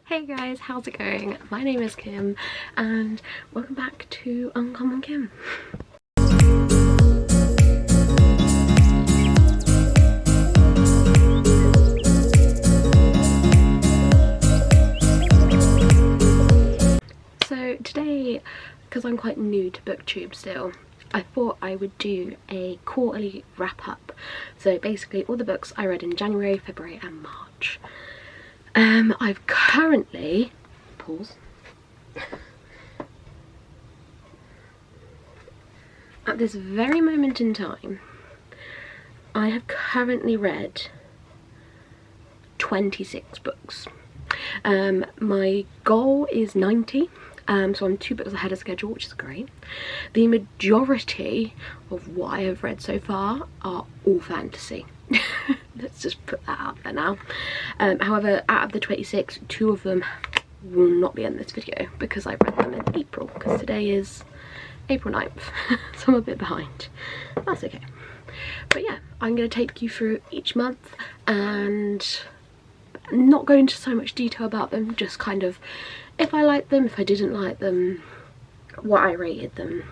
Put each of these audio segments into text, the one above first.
Hey guys, how's it going? My name is Kim and welcome back to Uncommonkim. So today, because I'm quite new to BookTube still, I thought I would do a quarterly wrap up. So basically all the books I read in January, February and March. I've currently, at this very moment in time, I have currently read 26 books. My goal is 90, so I'm 2 books ahead of schedule, which is great. The majority of what I have read so far are all fantasy. Let's just put that out there now. However, out of the 26, 2 of them will not be in this video because I read them in April, because today is April 9th, so I'm a bit behind. That's okay. But yeah, I'm going to take you through each month and not go into so much detail about them, just kind of if I liked them, if I didn't like them, what I rated them,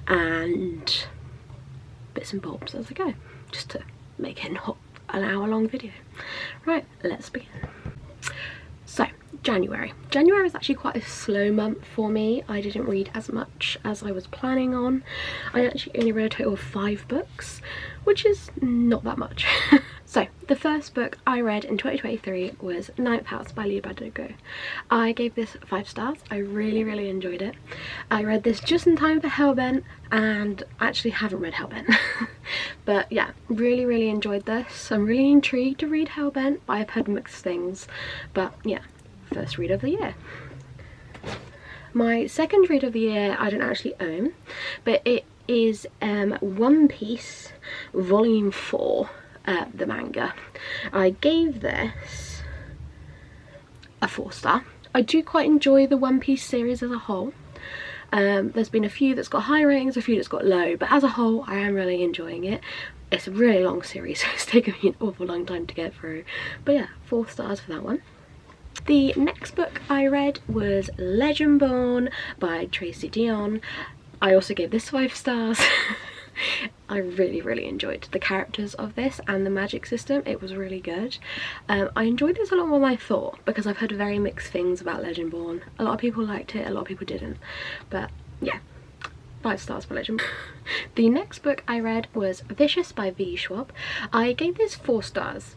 and bits and bobs as I go, just to make it not an hour-long video. Right, let's begin. So, January. January was actually quite a slow month for me. I didn't read as much as I was planning on. I actually only read a total of 5 books, which is not that much. So, the first book I read in 2023 was Ninth House by Lee Bardugo. I gave this 5 stars. I really enjoyed it. I read this just in time for Hellbent, and I actually haven't read Hellbent. But yeah, really enjoyed this. I'm really intrigued to read Hellbent, but I've heard mixed things. But yeah, first read of the year. My second read of the year I don't actually own, but it is One Piece Volume 4. The manga. I gave this a 4-star. I do quite enjoy the One Piece series as a whole. There's been a few that's got high ratings, a few that's got low, but as a whole I am really enjoying it. It's a really long series, so it's taken me an awful long time to get through. But yeah, 4 stars for that one. The next book I read was Legendborn by Tracy Deonn. I also gave this 5 stars. I really enjoyed the characters of this and the magic system. It was really good. I enjoyed this a lot more than I thought, because I've heard very mixed things about Legendborn. A lot of people liked it, a lot of people didn't. But yeah, 5 stars for Legendborn. The next book I read was Vicious by V. Schwab. I gave this 4 stars,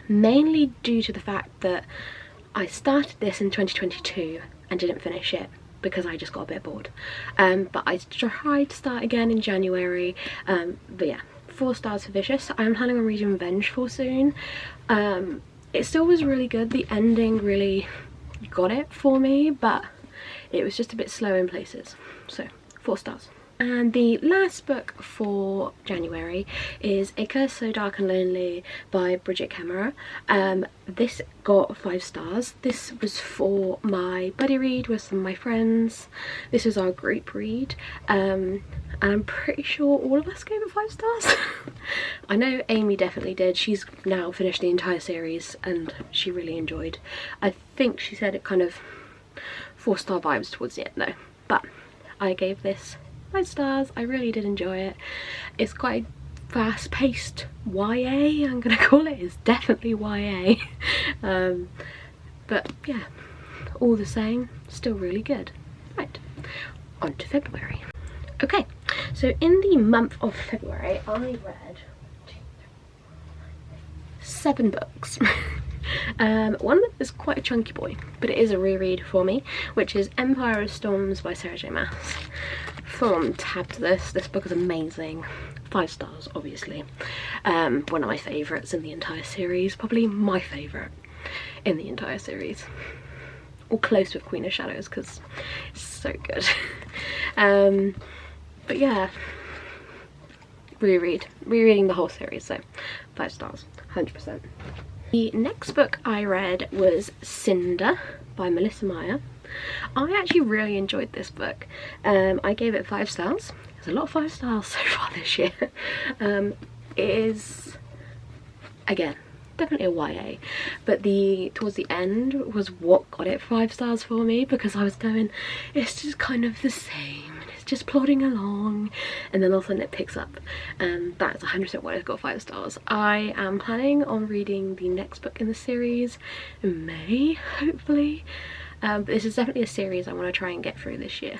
mainly due to the fact that I started this in 2022 and didn't finish it, because I just got a bit bored. But I tried to start again in January. But yeah, 4 stars for Vicious. I am planning on reading Vengeful soon. It still was really good. The ending really got it for me, but it was just a bit slow in places. So 4 stars. And the last book for January is A Curse So Dark and Lonely by Bridget Camera. This got 5 stars. This was for my buddy read with some of my friends. This was our group read. And I'm pretty sure all of us gave it 5 stars. I know Amy definitely did. She's now finished the entire series and she really enjoyed. I think she said it kind of 4-star vibes towards the end though. But I gave this 5 stars. I really did enjoy it. It's quite fast-paced YA, I'm gonna call it. It's definitely YA. But yeah, all the same, still really good. Right, on to February. Okay, so in the month of February I read 7 books. One of them is quite a chunky boy, but it is a reread for me, which is Empire of Storms by Sarah J Maas. Full-on tab to this. This book is amazing. 5 stars, obviously. One of my favourites in the entire series. Probably my favourite in the entire series. Or close with Queen of Shadows, because it's so good. But yeah, rereading the whole series, so 5 stars, 100%. The next book I read was Cinder by Melissa Meyer. I actually really enjoyed this book. I gave it 5 stars. There's a lot of 5 stars so far this year. It is, again, definitely a YA, but towards the end was what got it 5 stars for me, because I was going, it's just kind of the same, it's just plodding along, and then all of a sudden it picks up, and that's 100% why it's got 5 stars. I am planning on reading the next book in the series in May, hopefully, but this is definitely a series I want to try and get through this year.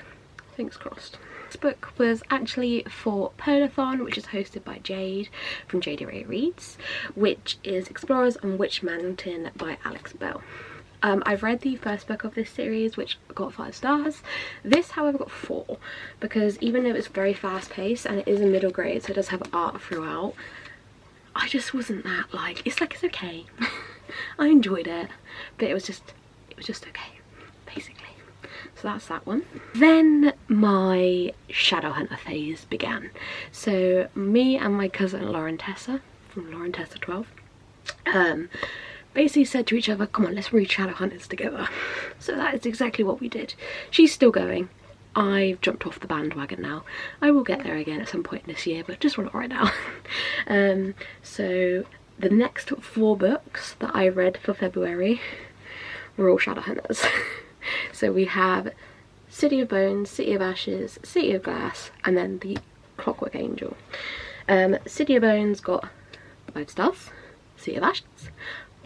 Fingers crossed. This book was actually for Polathon, which is hosted by Jade from Jade Ray Reads, which is Explorers on Witch Mountain by Alex Bell. I've read the first book of this series, which got 5 stars. This, however, got 4, because even though it's very fast paced and it is a middle grade, so it does have art throughout, I just wasn't that like, it's okay. I enjoyed it, but it was just okay, basically. So that's that one. Then my Shadowhunter phase began. So me and my cousin Lauren Tessa, from Lauren Tessa 12, basically said to each other, come on, let's read Shadowhunters together. So that is exactly what we did. She's still going. I've jumped off the bandwagon now. I will get there again at some point this year, but just not right now. So the next 4 books that I read for February were all Shadowhunters. So we have City of Bones, City of Ashes, City of Glass, and then the Clockwork Angel. City of Bones got 5 stars. City of Ashes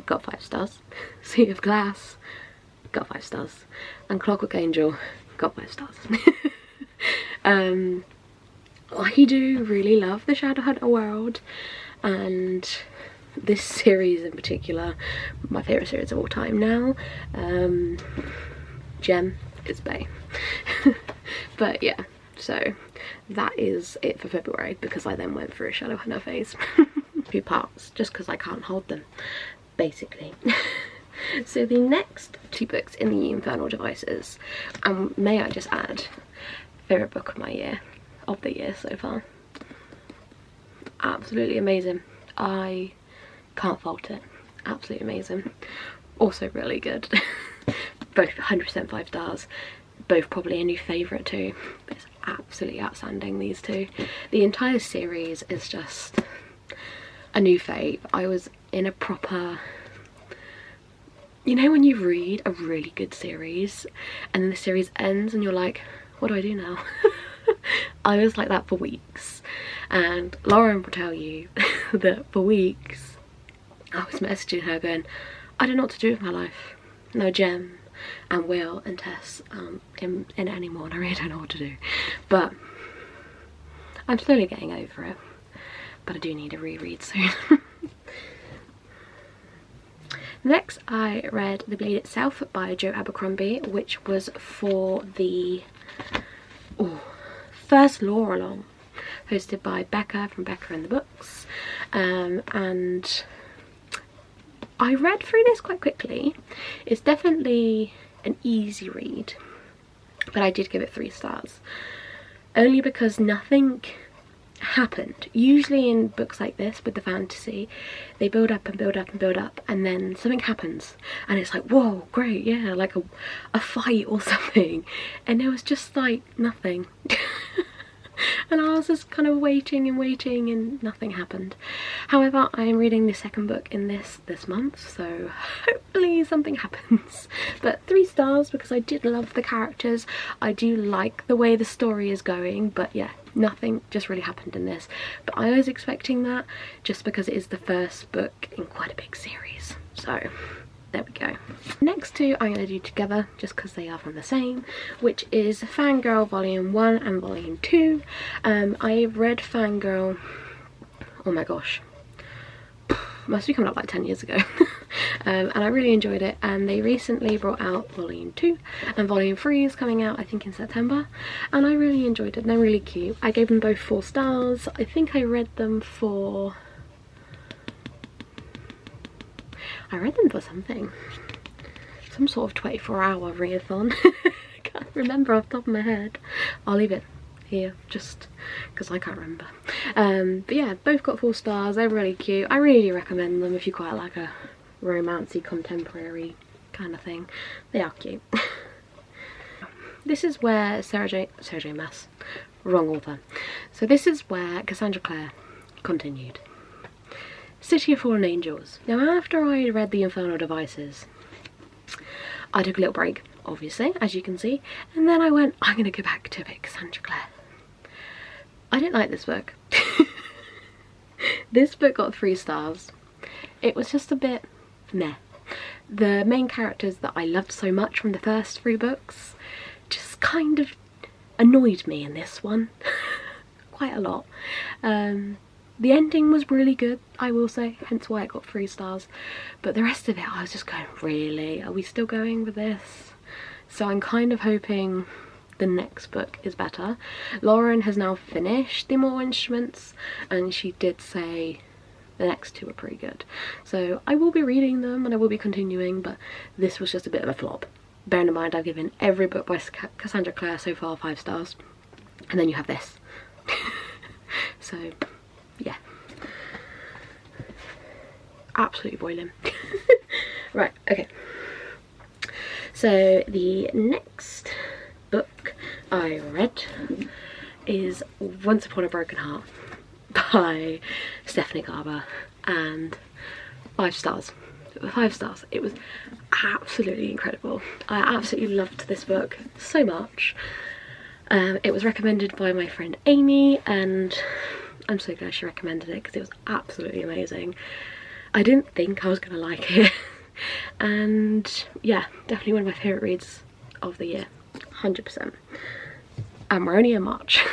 got 5 stars. City of Glass got 5 stars. And Clockwork Angel got 5 stars. I do really love the Shadowhunter world, and this series in particular, my favourite series of all time now. Gem is Bay. But yeah, so that is it for February, because I then went through a Shadowhunter phase. 2 parts, just because I can't hold them, basically. So the next 2 books in the Infernal Devices, and may I just add, favourite book of the year so far. Absolutely amazing. I can't fault it. Absolutely amazing. Also really good. Both 100% 5 stars. Both probably a new favourite too. It's absolutely outstanding, these 2. The entire series is just a new fave. I was in a proper, you know when you read a really good series and then the series ends and you're like, what do I do now? I was like that for weeks, and Lauren will tell you that for weeks I was messaging her going, I don't know what to do with my life. No Gem and Will and Tess in it anymore, and I really don't know what to do. But I'm slowly getting over it, but I do need a reread soon. Next I read The Blade Itself by Joe Abercrombie, which was for the first lore along, hosted by Becca from Becca and the Books, and I read through this quite quickly. It's definitely an easy read, but I did give it 3 stars, only because nothing happened. Usually in books like this with the fantasy, they build up and build up and build up, and then something happens and it's like, whoa, great, yeah, like a fight or something, and there was just like nothing. And I was just kind of waiting and waiting and nothing happened. However, I am reading the 2nd book in this month, so hopefully something happens. But 3 stars because I did love the characters. I do like the way the story is going, but yeah, nothing just really happened in this. But I was expecting that, just because it is the first book in quite a big series. So there we go. Next 2 I'm going to do together just because they are from the same, which is Fangirl Volume 1 and Volume 2. I read Fangirl, oh my gosh, must be coming up like 10 years ago. And I really enjoyed it, and they recently brought out Volume 2, and Volume 3 is coming out I think in September, and I really enjoyed it. They're really cute. I gave them both 4 stars. I think I read them for something, some sort of 24-hour readathon. Can't remember off the top of my head. I'll leave it here just because I can't remember. But yeah, both got 4 stars. They're really cute. I really recommend them if you quite like a romancy contemporary kind of thing. They are cute. This is where Sarah J Maas, wrong author. So this is where Cassandra Clare continued. City of Fallen Angels. Now, after I read The Infernal Devices, I took a little break, obviously, as you can see, and then I went, I'm gonna go back to it, Cassandra Clare. I didn't like this book. This book got 3 stars. It was just a bit meh. The main characters that I loved so much from the first 3 books just kind of annoyed me in this one. Quite a lot. The ending was really good, I will say, hence why it got 3 stars. But the rest of it, I was just going, really? Are we still going with this? So I'm kind of hoping the next book is better. Lauren has now finished The Immortal Instruments, and she did say the next 2 are pretty good. So I will be reading them and I will be continuing, but this was just a bit of a flop. Bearing in mind I've given every book by Cassandra Clare so far 5 stars. And then you have this. So, yeah. Absolutely boiling. Right, okay. So the next book I read is Once Upon a Broken Heart by Stephanie Garber, and 5 stars. 5 stars. It was absolutely incredible. I absolutely loved this book so much. It was recommended by my friend Amy, and I'm so glad she recommended it because it was absolutely amazing. I didn't think I was gonna like it. And yeah, definitely one of my favourite reads of the year, 100%. And we're only in March.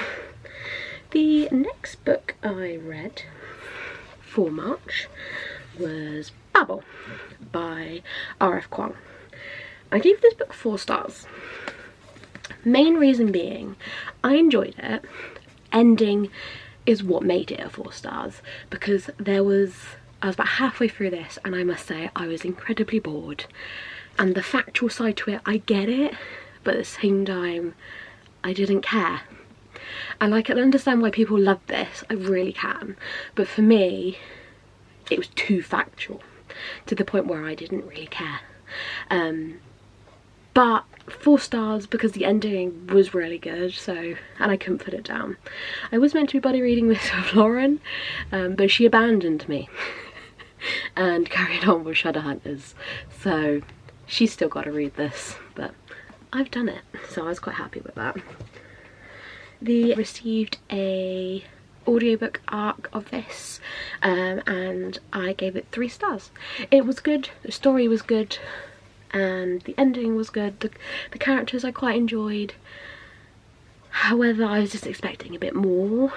The next book I read for March was Babel by R.F. Kuang. I gave this book 4 stars. Main reason being, I enjoyed it. Ending is what made it a 4 stars, because I was about halfway through this and I must say I was incredibly bored. And the factual side to it, I get it, but at the same time, I didn't care. And I can understand why people love this, I really can. But for me, it was too factual, to the point where I didn't really care. But 4 stars because the ending was really good, so, and I couldn't put it down. I was meant to be buddy reading this with Lauren, but she abandoned me and carried on with Shadowhunters. So she's still got to read this, but I've done it, so I was quite happy with that. They received a audiobook arc of this, and I gave it 3 stars. It was good, the story was good, and the ending was good. The characters I quite enjoyed. However, I was just expecting a bit more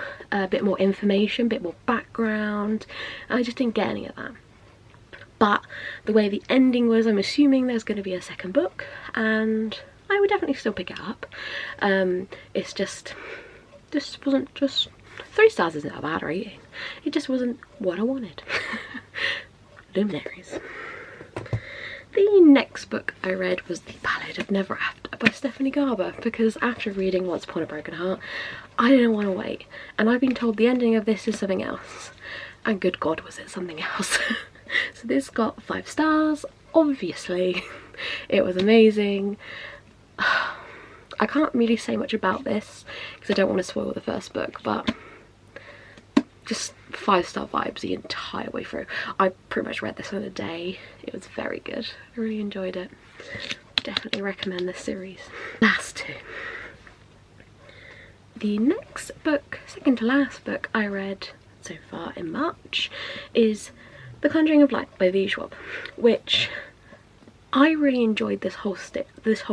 information, a bit more background. I just didn't get any of that. But the way the ending was, I'm assuming there's going to be a second book, and I would definitely still pick it up. It's just, this wasn't just, 3 stars isn't a bad rating. It just wasn't what I wanted. Luminaries. The next book I read was The Ballad of Never After by Stephanie Garber, because after reading Once Upon a Broken Heart, I didn't want to wait. And I've been told the ending of this is something else. And good God, was it something else. So this got 5 stars, obviously. It was amazing. I can't really say much about this because I don't want to spoil the first book, but just 5-star vibes the entire way through. I pretty much read this in a day. It was very good. I really enjoyed it. Definitely recommend this series. Last 2. The next book, second to last book I read so far in March is The Conjuring of Light by V. Schwab, which I really enjoyed this whole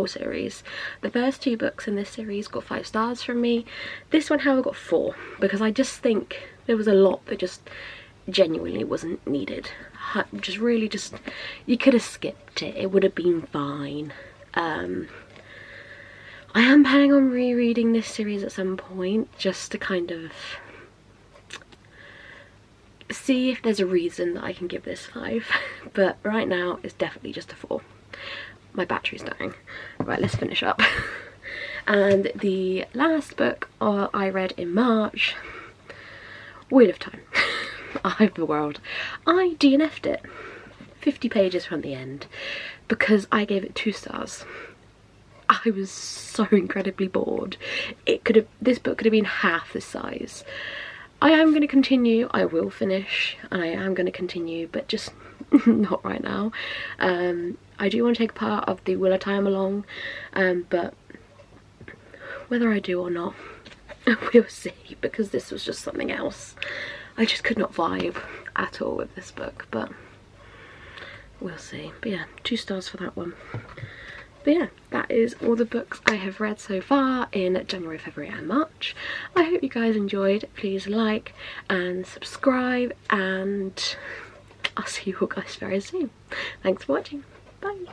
series. The first 2 books in this series got 5 stars from me. This one, however, got 4 because I just think there was a lot that just genuinely wasn't needed. Just really just, you could have skipped it. It would have been fine. I am planning on rereading this series at some point just to kind of see if there's a reason that I can give this 5. But right now it's definitely just a 4. My battery's dying. Right, let's finish up. And the last book I read in March, Wheel of Time. Eye of the World. I DNF'd it 50 pages from the end because I gave it 2 stars. I was so incredibly bored. This book could have been half the size. I am going to continue. I will finish, and I am going to continue, but just not right now. I do want to take part of the Will I Tie 'Em Along, but whether I do or not, we'll see, because this was just something else. I just could not vibe at all with this book, but we'll see. But yeah, 2 stars for that one. But yeah, that is all the books I have read so far in January, February and March. I hope you guys enjoyed. Please like and subscribe, and I'll see you all guys very soon. Thanks for watching. Bye.